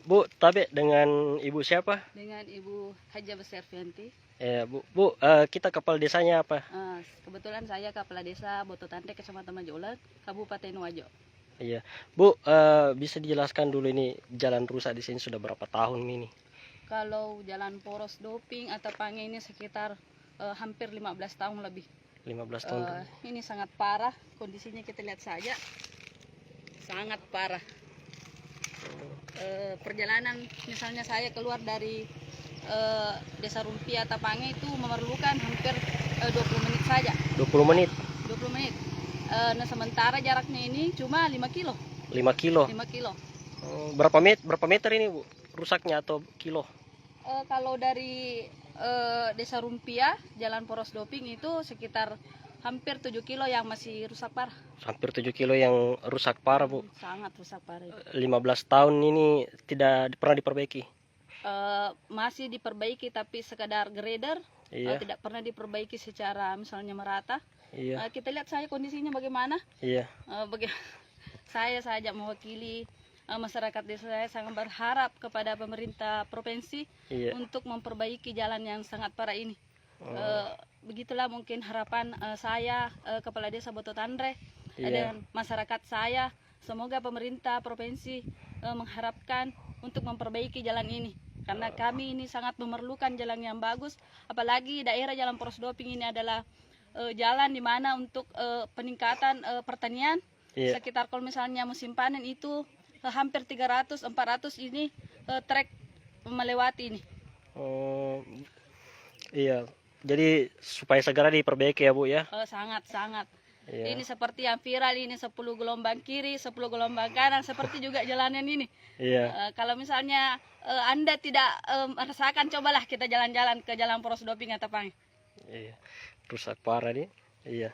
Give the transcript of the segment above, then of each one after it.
Bu, Tabe dengan Ibu siapa? Dengan Ibu Haja Beservianti. Kita kepala desanya apa? Kebetulan saya Kepala Desa Boto Tante, Kecamatan Majaulan, Kabupaten Wajo. Iya, Bu, bisa dijelaskan dulu ini jalan rusak di sini sudah berapa tahun ini? Kalau jalan poros doping atau pange ini sekitar hampir 15 tahun lebih. 15 tahun dulu. Ini sangat parah kondisinya, kita lihat saja. Sangat parah. Perjalanan misalnya saya keluar dari Desa Rumpi atau Pange itu memerlukan hampir 20 menit saja. 20 menit? 20 menit. Nah sementara jaraknya ini cuma 5 kilo. 5 kilo? 5 kilo. Berapa meter ini, Bu? Rusaknya atau kilo? Kalau dari Desa Rumpia, Jalan Poros Doping itu sekitar hampir 7 kilo yang masih rusak parah. Hampir 7 kilo yang rusak parah, Bu. Sangat rusak parah. 15 tahun ini tidak pernah diperbaiki? Masih diperbaiki tapi sekadar grader. Iya. Tidak pernah diperbaiki secara misalnya merata. Iya. Kita lihat saja kondisinya bagaimana. Iya. Saya saja mewakili masyarakat desa, saya sangat berharap kepada pemerintah provinsi untuk memperbaiki jalan yang sangat parah ini. Begitulah mungkin harapan saya, Kepala Desa Boto Tandre, dan masyarakat saya. Semoga pemerintah provinsi mengharapkan untuk memperbaiki jalan ini, karena kami ini sangat memerlukan jalan yang bagus. Apalagi daerah Jalan Poros Doping ini adalah jalan di mana untuk peningkatan pertanian. Sekitar kalau misalnya musim panen itu hampir 300-400 ini trek melewati ini. Iya, jadi supaya segera diperbaiki ya, Bu ya. Sangat. Ini seperti yang viral ini, 10 gelombang kiri, 10 gelombang kanan, seperti juga jalanan ini. Kalau misalnya Anda tidak merasakan, cobalah kita jalan-jalan ke Jalan Poros Doping atau Pange. Iya, rusak parah nih. Iya.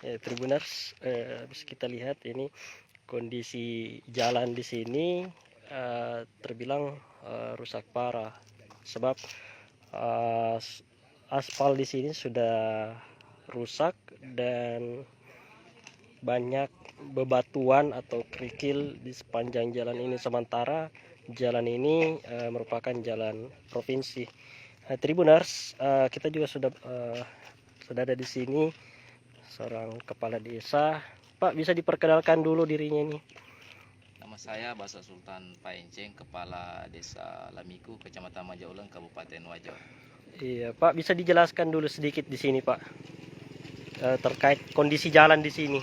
Tribuners, bisa kita lihat ini kondisi jalan di sini terbilang rusak parah, sebab aspal di sini sudah rusak dan banyak bebatuan atau kerikil di sepanjang jalan ini. Sementara jalan ini merupakan jalan provinsi. Tribuners, kita juga sudah ada di sini seorang kepala desa. Pak, bisa diperkenalkan dulu dirinya ini? Nama saya Basa Sultan Paenceng, Kepala Desa Lamiku, Kecamatan Majaulan, Kabupaten Wajo. Iya, Pak, bisa dijelaskan dulu sedikit di sini, Pak, terkait kondisi jalan di sini.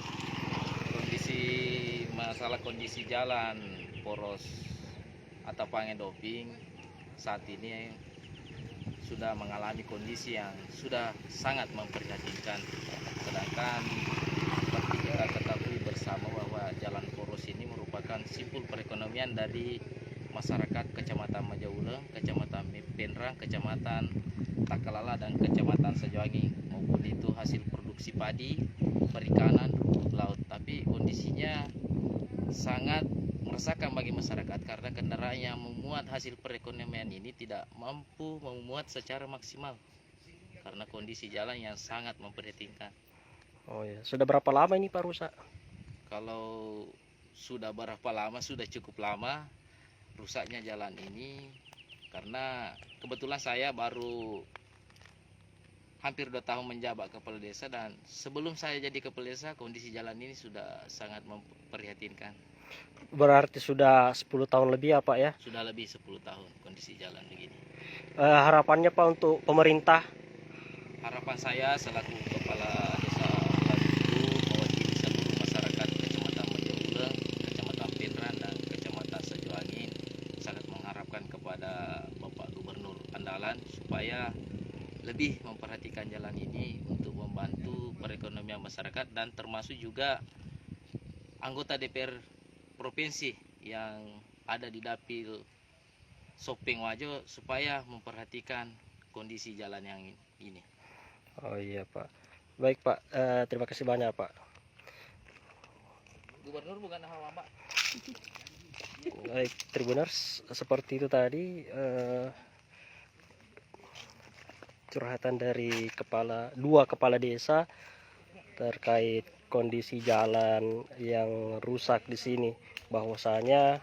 Masalah kondisi jalan poros atau Pange Doping saat ini sudah mengalami kondisi yang sudah sangat memprihatinkan. Sedangkan seperti kita ketahui bersama bahwa jalan poros ini merupakan simpul perekonomian dari masyarakat Kecamatan Majaulan, Kecamatan Penrang, Kecamatan Takalala, dan Kecamatan Sejuangi, maupun itu hasil produksi padi, perikanan, laut. Tapi kondisinya sangat meresahkan bagi masyarakat karena kendaraan yang memuat hasil perekonomian ini tidak mampu memuat secara maksimal karena kondisi jalan yang sangat memprihatinkan. Oh ya, sudah berapa lama ini Pak rusak? Kalau sudah berapa lama, sudah cukup lama rusaknya jalan ini, karena kebetulan saya baru hampir 2 tahun menjabat kepala desa, dan sebelum saya jadi kepala desa kondisi jalan ini sudah sangat memprihatinkan. Berarti sudah 10 tahun lebih ya Pak ya? Sudah lebih 10 tahun kondisi jalan begini. Harapannya Pak untuk pemerintah? Harapan saya selaku kepala desa Lamiku, mewakili seluruh masyarakat Kecamatan Majaulan, Kecamatan Penrang, dan Kecamatan Sejuangin, sangat mengharapkan kepada Bapak Gubernur Andalan supaya lebih memperhatikan jalan ini untuk membantu perekonomian masyarakat, dan termasuk juga anggota DPR provinsi yang ada di Dapil Sopeng Wajo supaya memperhatikan kondisi jalan yang ini. Oh iya Pak. Baik Pak, terima kasih banyak Pak. Gubernur bukan hal Pak. Baik Tribuners, seperti itu tadi curhatan dari dua kepala desa terkait kondisi jalan yang rusak di sini, bahwasanya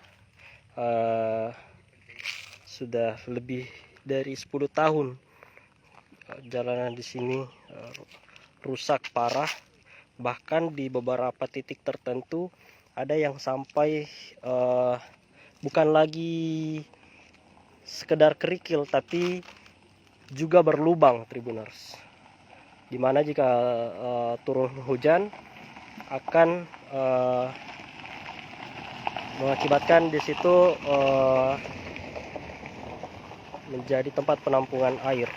sudah lebih dari 10 tahun jalanan di sini rusak parah. Bahkan di beberapa titik tertentu ada yang sampai bukan lagi sekedar kerikil, tapi juga berlubang, Tribuners. Dimana jika turun hujan akan mengakibatkan di situ menjadi tempat penampungan air.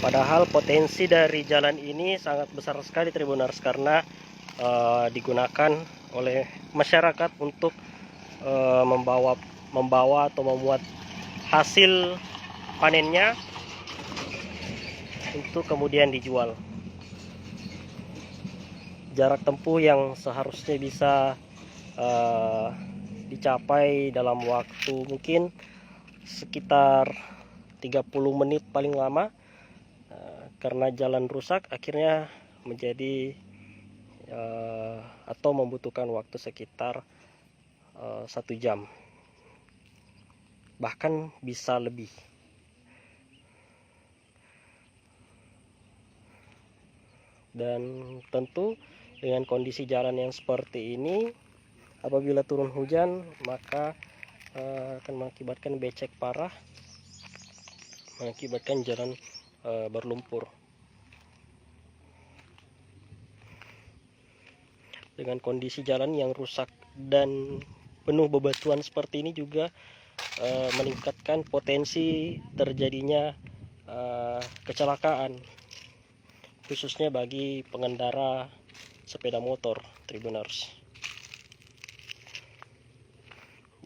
Padahal potensi dari jalan ini sangat besar sekali, Tribuners, karena digunakan oleh masyarakat untuk membawa atau memuat hasil panennya untuk kemudian dijual. Jarak tempuh yang seharusnya bisa dicapai dalam waktu mungkin sekitar 30 menit paling lama, karena jalan rusak akhirnya menjadi atau membutuhkan waktu sekitar 1 jam, bahkan bisa lebih. Dan tentu dengan kondisi jalan yang seperti ini, apabila turun hujan maka akan mengakibatkan becek parah, mengakibatkan jalan berlumpur. Dengan kondisi jalan yang rusak dan penuh bebatuan seperti ini juga meningkatkan potensi terjadinya kecelakaan, khususnya bagi pengendara sepeda motor, Tribuners.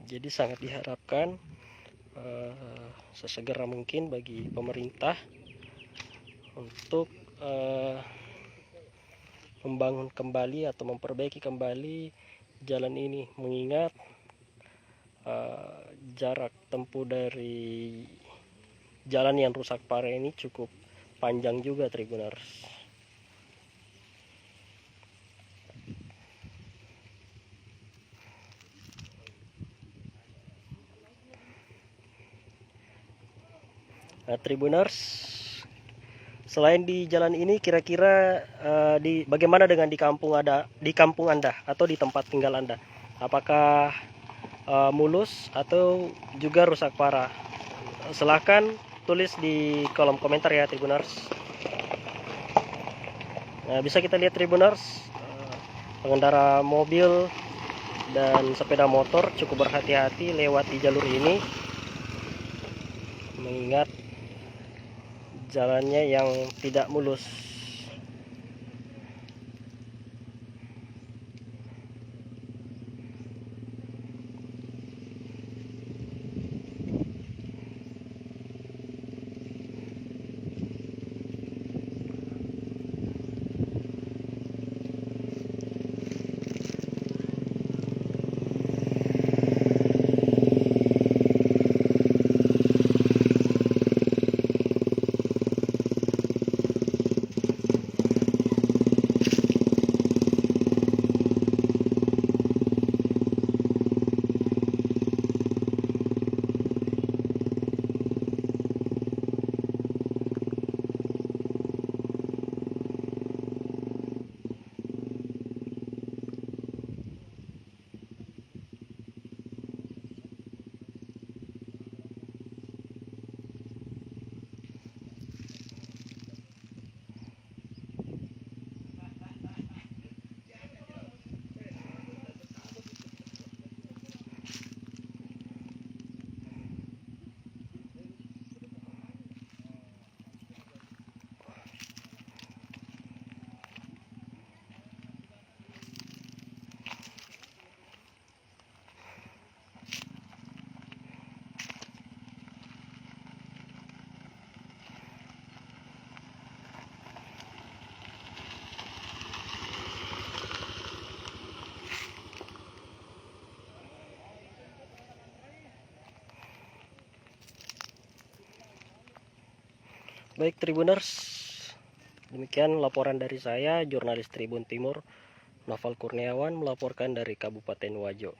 Jadi sangat diharapkan sesegera mungkin bagi pemerintah untuk membangun kembali atau memperbaiki kembali jalan ini, mengingat jarak tempuh dari jalan yang rusak parah ini cukup panjang juga, Tribuners. Nah, Tribuners, selain di jalan ini, kira-kira bagaimana dengan di kampung Anda atau di tempat tinggal Anda? Apakah mulus atau juga rusak parah? Silahkan tulis di kolom komentar ya, Tribuners. Nah, bisa kita lihat, Tribuners, pengendara mobil dan sepeda motor cukup berhati-hati lewat di jalur ini, mengingat jalannya yang tidak mulus. Baik Tribuners, demikian laporan dari saya, jurnalis Tribun Timur, Noval Kurniawan melaporkan dari Kabupaten Wajo.